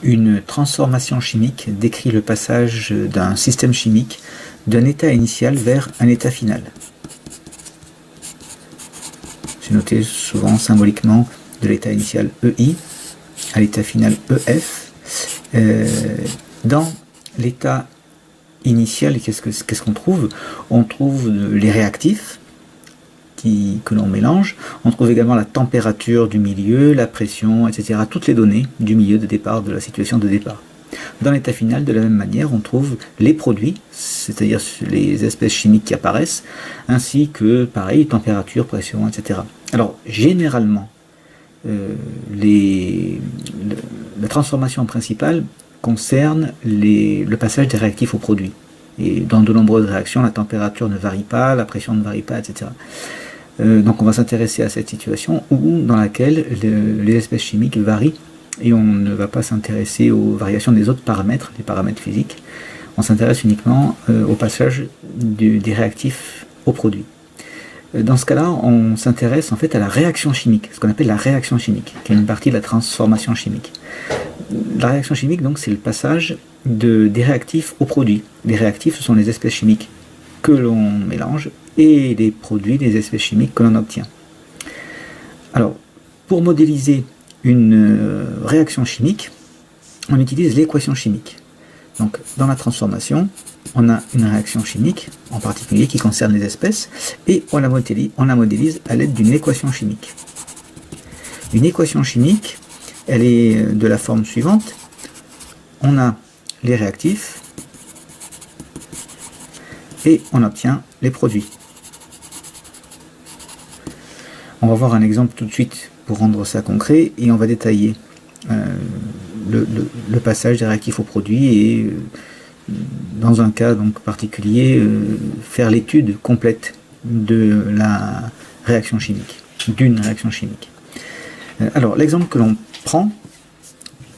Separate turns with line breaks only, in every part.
Une transformation chimique décrit le passage d'un système chimique d'un état initial vers un état final. C'est noté souvent symboliquement de l'état initial EI à l'état final EF. Dans l'état initial, qu'est-ce qu'on trouve? On trouve les réactifs que l'on mélange. On trouve également la température du milieu, la pression, etc. Toutes les données du milieu de départ, de la situation de départ. Dans l'état final, de la même manière, on trouve les produits, c'est-à-dire les espèces chimiques qui apparaissent, ainsi que, pareil, température, pression, etc. Alors, généralement, la transformation principale concerne le passage des réactifs aux produits. Et dans de nombreuses réactions, la température ne varie pas, la pression ne varie pas, etc. Donc on va s'intéresser à cette situation dans laquelle les espèces chimiques varient et on ne va pas s'intéresser aux variations des autres paramètres, les paramètres physiques. On s'intéresse uniquement au passage des réactifs aux produits. Dans ce cas-là, on s'intéresse en fait à la réaction chimique, ce qu'on appelle la réaction chimique, qui est une partie de la transformation chimique. La réaction chimique, donc, c'est le passage des réactifs aux produits. Les réactifs, ce sont les espèces chimiques que l'on mélange et les produits, les espèces chimiques que l'on obtient. Alors, pour modéliser une réaction chimique, on utilise l'équation chimique. Donc, dans la transformation, on a une réaction chimique, en particulier qui concerne les espèces, et on la modélise à l'aide d'une équation chimique. Une équation chimique, elle est de la forme suivante. On a les réactifs et on obtient les produits. On va voir un exemple tout de suite pour rendre ça concret et on va détailler le passage des réactifs aux produits et dans un cas donc particulier faire l'étude complète de la réaction chimique, d'une réaction chimique. Alors l'exemple que l'on prend,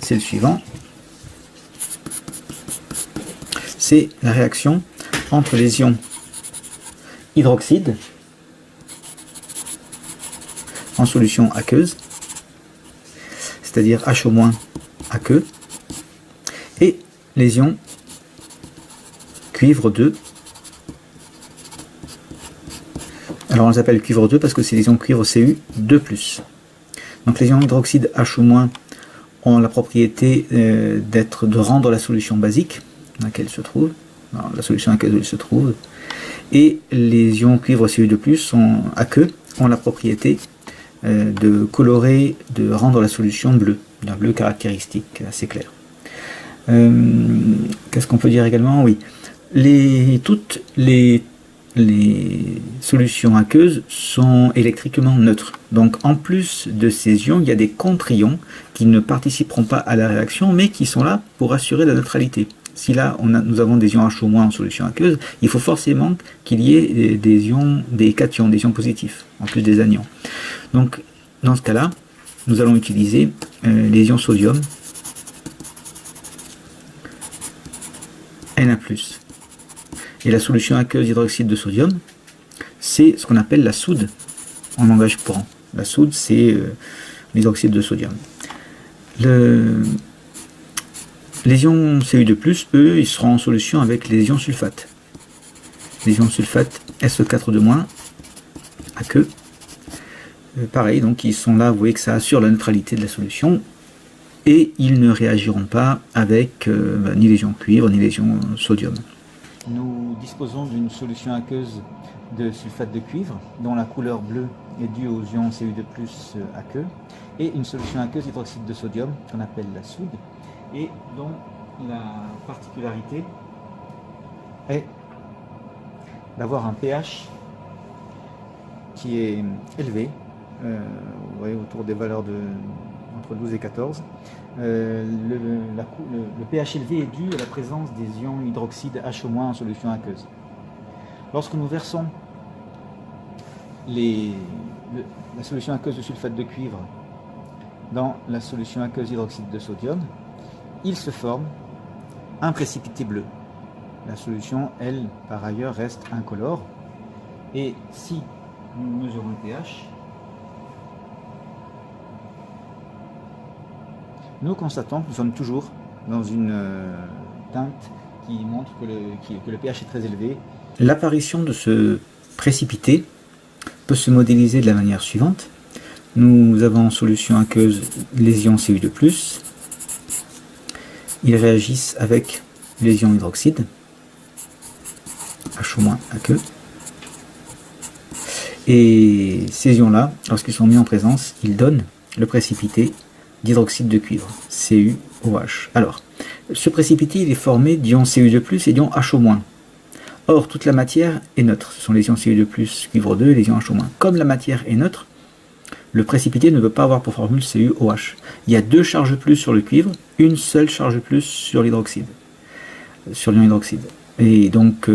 c'est le suivant. C'est la réaction entre les ions hydroxyde en solution aqueuse, c'est-à-dire HO- aqueux, et les ions cuivre 2. Alors on les appelle cuivre 2 parce que c'est les ions cuivre Cu2+. Donc les ions hydroxyde HO- ont la propriété de rendre la solution basique dans laquelle se trouve, dans la solution aqueuse où il se trouve, et les ions cuivre Cu2+ sont aqueux, ont la propriété de colorer, de rendre la solution bleue, d'un bleu caractéristique assez clair. Qu'est-ce qu'on peut dire également? Oui, toutes les solutions aqueuses sont électriquement neutres. Donc en plus de ces ions, il y a des contre-ions qui ne participeront pas à la réaction, mais qui sont là pour assurer la neutralité. Si là nous avons des ions HO- en solution aqueuse, il faut forcément qu'il y ait des cations, des ions positifs, en plus des anions. Donc dans ce cas-là, nous allons utiliser les ions sodium, Na+. Et la solution aqueuse hydroxyde de sodium, c'est ce qu'on appelle la soude en langage courant. La soude, c'est l'hydroxyde de sodium. Les ions Cu2+, eux, ils seront en solution avec les ions sulfates. Les ions sulfates SE4-, aqueux. Pareil, donc ils sont là, vous voyez que ça assure la neutralité de la solution. Et ils ne réagiront pas avec ni les ions cuivre, ni les ions sodium. Nous disposons d'une solution aqueuse de sulfate de cuivre, dont la couleur bleue est due aux ions Cu2+ aqueux, et une solution aqueuse hydroxyde de sodium, qu'on appelle la soude, et dont la particularité est d'avoir un pH qui est élevé, vous voyez, autour des valeurs entre 12 et 14. Le pH élevé est dû à la présence des ions hydroxyde HO- en solution aqueuse. Lorsque nous versons la solution aqueuse de sulfate de cuivre dans la solution aqueuse hydroxyde de sodium, il se forme un précipité bleu. La solution, elle, par ailleurs, reste incolore. Et si nous mesurons le pH, nous constatons que nous sommes toujours dans une teinte qui montre que le pH est très élevé. L'apparition de ce précipité peut se modéliser de la manière suivante. Nous avons en solution aqueuse les ions Cu2+, ils réagissent avec les ions hydroxyde, HO- aqueux, et ces ions-là, lorsqu'ils sont mis en présence, ils donnent le précipité d'hydroxyde de cuivre, CuOH. Alors, ce précipité il est formé d'ions Cu2+, et d'ions HO-. Or, toute la matière est neutre, ce sont les ions Cu2+, cuivre 2 et les ions HO-. Comme la matière est neutre, le précipité ne peut pas avoir pour formule CuOH. Il y a 2 charges plus sur le cuivre, une seule charge plus sur l'hydroxyde, sur l'ion hydroxyde. Et donc,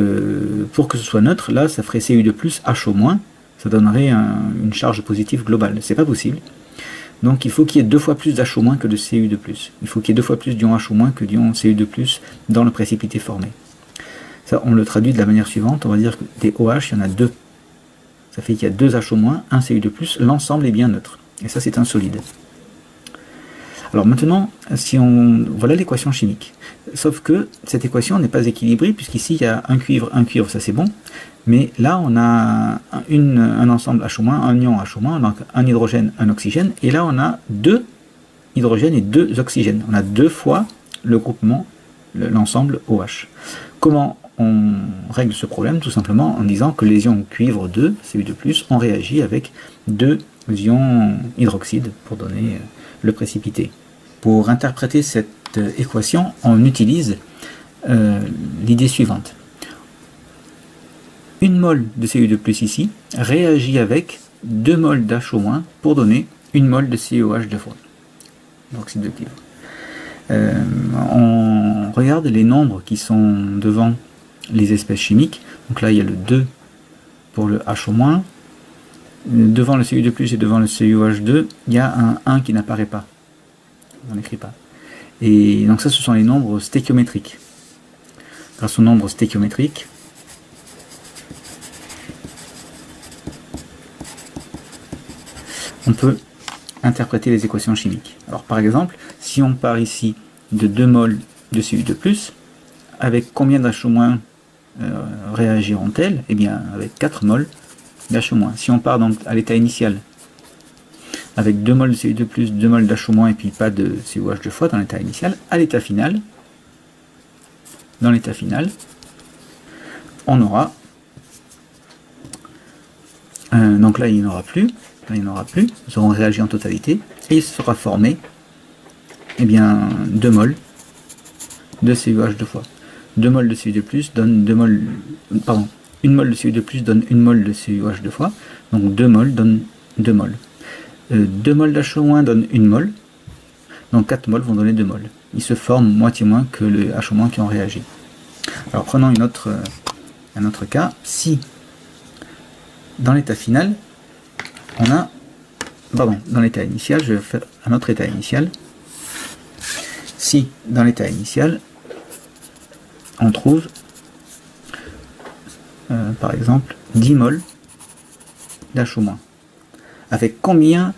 pour que ce soit neutre, là, ça ferait Cu2+, HO-, ça donnerait une charge positive globale. C'est pas possible. Donc, il faut qu'il y ait 2 fois plus d'HO- que de Cu2+. Il faut qu'il y ait 2 fois plus d'ions HO- que d'ions Cu2+ dans le précipité formé. Ça, on le traduit de la manière suivante. On va dire que des OH, il y en a 2. Ça fait qu'il y a 2 HO-, un Cu2+, l'ensemble est bien neutre. Et ça, c'est un solide. Alors maintenant, voilà l'équation chimique. Sauf que cette équation n'est pas équilibrée, puisqu'ici, il y a un cuivre, ça c'est bon. Mais là, on a un ensemble HO-, un ion HO-, donc un hydrogène, un oxygène. Et là, on a 2 hydrogènes et 2 oxygènes. On a 2 fois le groupement, l'ensemble OH. Comment on règle ce problème? Tout simplement en disant que les ions cuivre 2, Cu2+, ont réagi avec 2 ions hydroxyde pour donner le précipité. Pour interpréter cette équation, on utilise l'idée suivante. Une mol de Cu2+ ici réagit avec 2 mols d'HO- pour donner 1 mol de COH 2 fois, l'oxyde de cuivre. On regarde les nombres qui sont devant les espèces chimiques. Donc là, il y a le 2 pour le HO-. Devant le Cu2+ et devant le CuOH2, il y a un 1 qui n'apparaît pas. On n'écrit pas. Et donc ça, ce sont les nombres stéchiométriques. Grâce aux nombres stéchiométriques, on peut interpréter les équations chimiques. Alors par exemple, si on part ici de 2 mols de Cu2+, avec combien d'HO- réagiront-elles? Eh bien, avec 4 mols d'HO-. Si on part donc à l'état initial, avec 2 mols de Cu2+, 2 mols d'HO- et puis pas de COH 2 fois dans l'état initial, à l'état final, dans l'état final, on aura, donc là il n'y en aura plus, nous aurons réagi en totalité, et il sera formé, eh bien, 2 mols de COH 2 fois. 2 mols de Cu2+ donne 2 mols, pardon, 1 mol de Cu2+ donne 1 mol de COH 2 fois, donc 2 mols donne 2 mols. 2 mols d'HO- donne 1 mol, donc 4 mols vont donner 2 mols. Ils se forment moitié moins que le HO- qui ont réagi. Alors prenons un autre cas. Si dans l'état final, on a, pardon, dans l'état initial, je vais faire un autre état initial. Si dans l'état initial, on trouve par exemple 10 mols d'HO-. Avec combien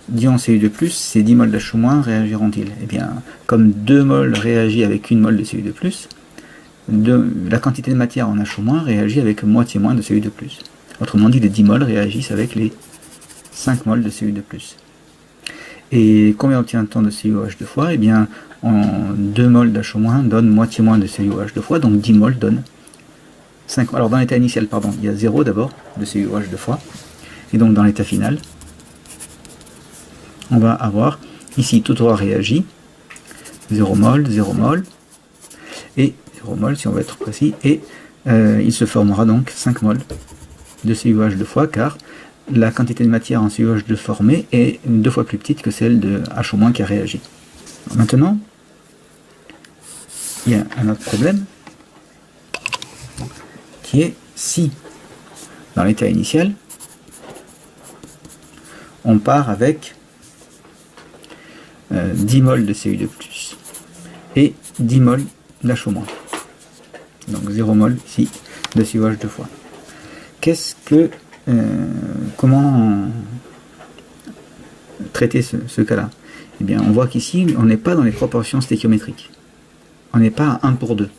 d'ions Cu2+, ces 10 mols d'HO- réagiront-ils? Eh bien, comme 2 mols réagit avec 1 mol de Cu2+, la quantité de matière en HO- réagit avec moitié moins de Cu2+. Autrement dit, les 10 mols réagissent avec les 5 mols de Cu2+. Et combien obtient-on de COH 2 fois? Eh bien, 2 mols d'HO- donne moitié moins de COH 2 fois, donc 10 mols donne 5. Alors dans l'état initial, pardon, il y a 0 d'abord de COH 2 fois. Et donc dans l'état final, on va avoir, ici tout aura réagi, 0 mol, 0 mol, et 0 mol si on veut être précis, et il se formera donc 5 mol de COH 2 fois, car la quantité de matière en COH 2 formée est 2 fois plus petite que celle de HO- qui a réagi. Maintenant, il y a un autre problème, qui est si, dans l'état initial, on part avec 10 mols de Cu2+, et 10 mols d'HO-. Donc 0 mol ici de COH 2 fois. Comment traiter ce cas-là? eh bien, on voit qu'ici, on n'est pas dans les proportions stéchiométriques. On n'est pas à 1 pour 2.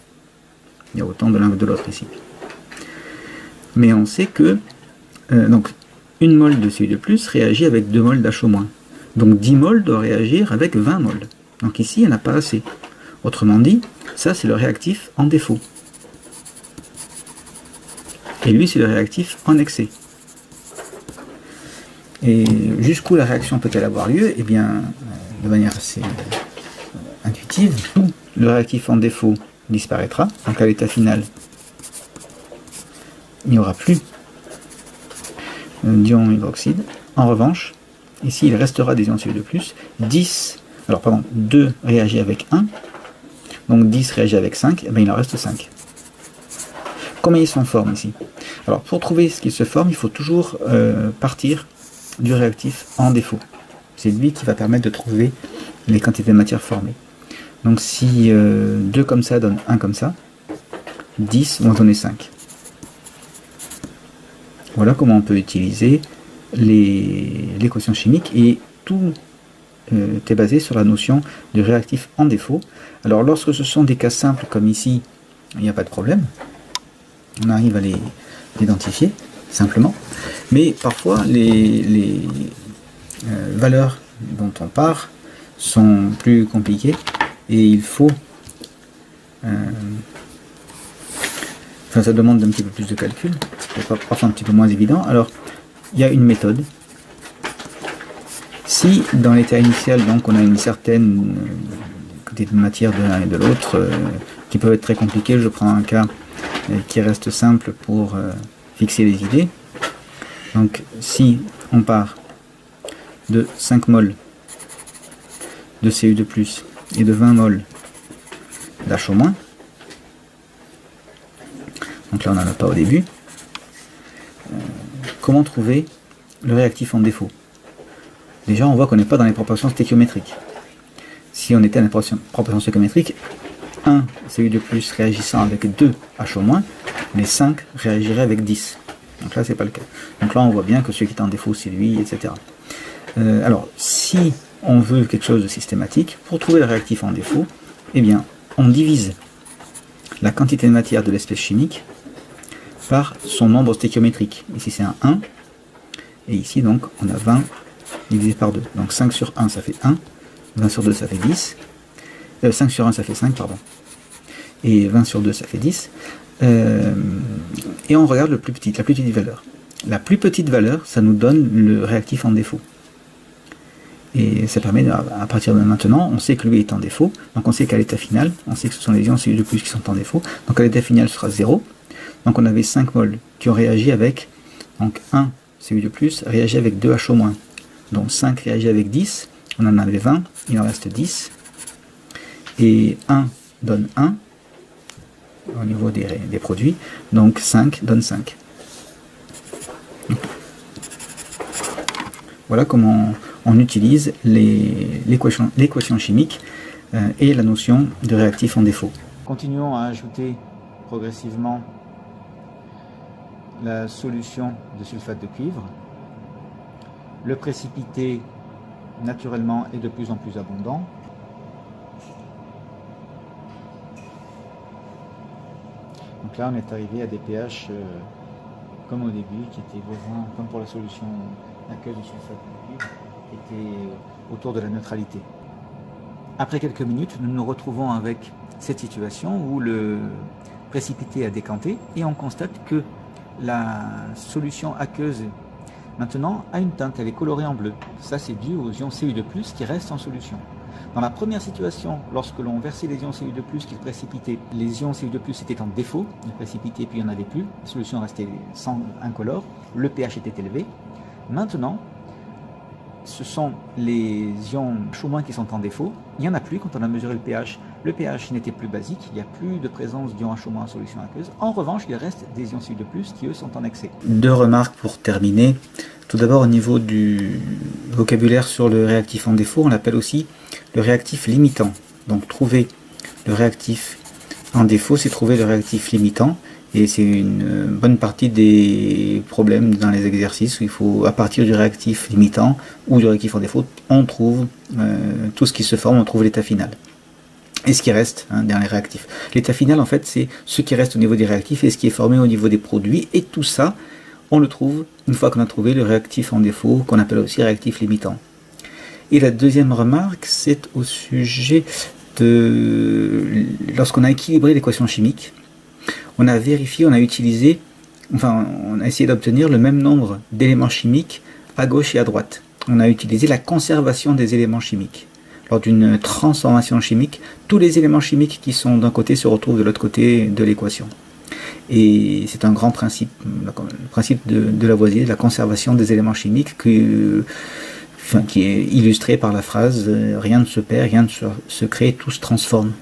Il y a autant de l'un que de l'autre ici. Mais on sait que donc, 1 mol de Cu2+, réagit avec 2 mols d'H-. Donc 10 mols doit réagir avec 20 mols. Donc ici, il n'y en a pas assez. Autrement dit, ça c'est le réactif en défaut. Et lui, c'est le réactif en excès. Et jusqu'où la réaction peut-elle avoir lieu? Eh bien, de manière assez intuitive, le réactif en défaut disparaîtra. Donc à l'état final, il n'y aura plus d'ion hydroxyde. En revanche, ici, il restera des ions Cu2+. 2 réagit avec 1. Donc 10 réagit avec 5. Et bien, il en reste 5. Combien ils sont forment ici? Alors, pour trouver ce qui se forme, il faut toujours partir du réactif en défaut. C'est lui qui va permettre de trouver les quantités de matière formées. Donc si 2 comme ça donne 1 comme ça, 10 vont donner 5. Voilà comment on peut utiliser l'équation chimique, et tout est basé sur la notion de réactif en défaut. Alors lorsque ce sont des cas simples comme ici, il n'y a pas de problème. On arrive à les identifier simplement. Mais parfois les valeurs dont on part sont plus compliquées et il faut ça demande un petit peu plus de calcul, c'est parfois un petit peu moins évident. Alors il y a une méthode. Si dans l'état initial donc on a une certaine quantité de matière de l'un et de l'autre qui peuvent être très compliquées, je prends un cas qui reste simple pour fixer les idées. Donc si on part de 5 mols de Cu2+ et de 20 mols d'H-, donc là on n'en a pas au début, comment trouver le réactif en défaut? Déjà on voit qu'on n'est pas dans les proportions stéchiométriques. Si on était dans les proportions stéchiométriques, 1 Cu2+ réagissant avec 2 H-, les 5 réagiraient avec 10. Donc là c'est pas le cas. Donc là on voit bien que celui qui est en défaut c'est lui, etc. Alors si on veut quelque chose de systématique, pour trouver le réactif en défaut, eh bien on divise la quantité de matière de l'espèce chimique par son nombre stéchiométrique. Ici c'est un 1, et ici donc on a 20 divisé par 2. Donc 5 sur 1 ça fait 1, 20 sur 2 ça fait 10, 5 sur 1 ça fait 5, pardon, et 20 sur 2 ça fait 10, et on regarde la plus petite valeur. La plus petite valeur, ça nous donne le réactif en défaut. Et ça permet, à partir de maintenant, on sait que lui est en défaut, donc on sait qu'à l'état final, on sait que ce sont les ions Cu2+ qui sont en défaut, donc à l'état final ce sera 0, donc on avait 5 mols qui ont réagi avec, donc 1 Cu2+ réagit avec 2 H-, donc 5 réagit avec 10, on en avait 20, il en reste 10, et 1 donne 1, au niveau des produits, donc 5 donne 5. Voilà comment on utilise l'équation chimique et la notion de réactif en défaut. Continuons à ajouter progressivement la solution de sulfate de cuivre. Le précipité, naturellement, est de plus en plus abondant. Donc là, on est arrivé à des pH comme au début, qui étaient voisins, comme pour la solution aqueuse du sulfate de cuivre, qui était autour de la neutralité. Après quelques minutes, nous nous retrouvons avec cette situation où le précipité a décanté et on constate que la solution aqueuse maintenant a une teinte, elle est colorée en bleu. Ça c'est dû aux ions Cu2+ qui restent en solution. Dans la première situation, lorsque l'on versait les ions Cu2+ qui précipitaient, les ions Cu2+ étaient en défaut, ils précipitaient puis il n'y en avait plus, la solution restait sans incolore, le pH était élevé. Maintenant, ce sont les ions H- qui sont en défaut, il n'y en a plus quand on a mesuré le pH. Le pH n'était plus basique, il n'y a plus de présence d'ions H- en solution aqueuse. En revanche, il reste des ions Cu2+ qui eux sont en excès. Deux remarques pour terminer. Tout d'abord au niveau du vocabulaire sur le réactif en défaut, on l'appelle aussi le réactif limitant. Donc trouver le réactif en défaut, c'est trouver le réactif limitant. Et c'est une bonne partie des problèmes dans les exercices où il faut, à partir du réactif limitant ou du réactif en défaut, on trouve tout ce qui se forme, on trouve l'état final. Et ce qui reste dans les réactifs. L'état final, en fait, c'est ce qui reste au niveau des réactifs et ce qui est formé au niveau des produits. Et tout ça, on le trouve une fois qu'on a trouvé le réactif en défaut, qu'on appelle aussi réactif limitant. Et la deuxième remarque, c'est au sujet de... Lorsqu'on a équilibré l'équation chimique, on a vérifié, on a utilisé, enfin, on a essayé d'obtenir le même nombre d'éléments chimiques à gauche et à droite. On a utilisé la conservation des éléments chimiques. Lors d'une transformation chimique, tous les éléments chimiques qui sont d'un côté se retrouvent de l'autre côté de l'équation. Et c'est un grand principe, le principe de Lavoisier, la conservation des éléments chimiques, qui est illustré par la phrase « rien ne se perd, rien ne se crée, tout se transforme ».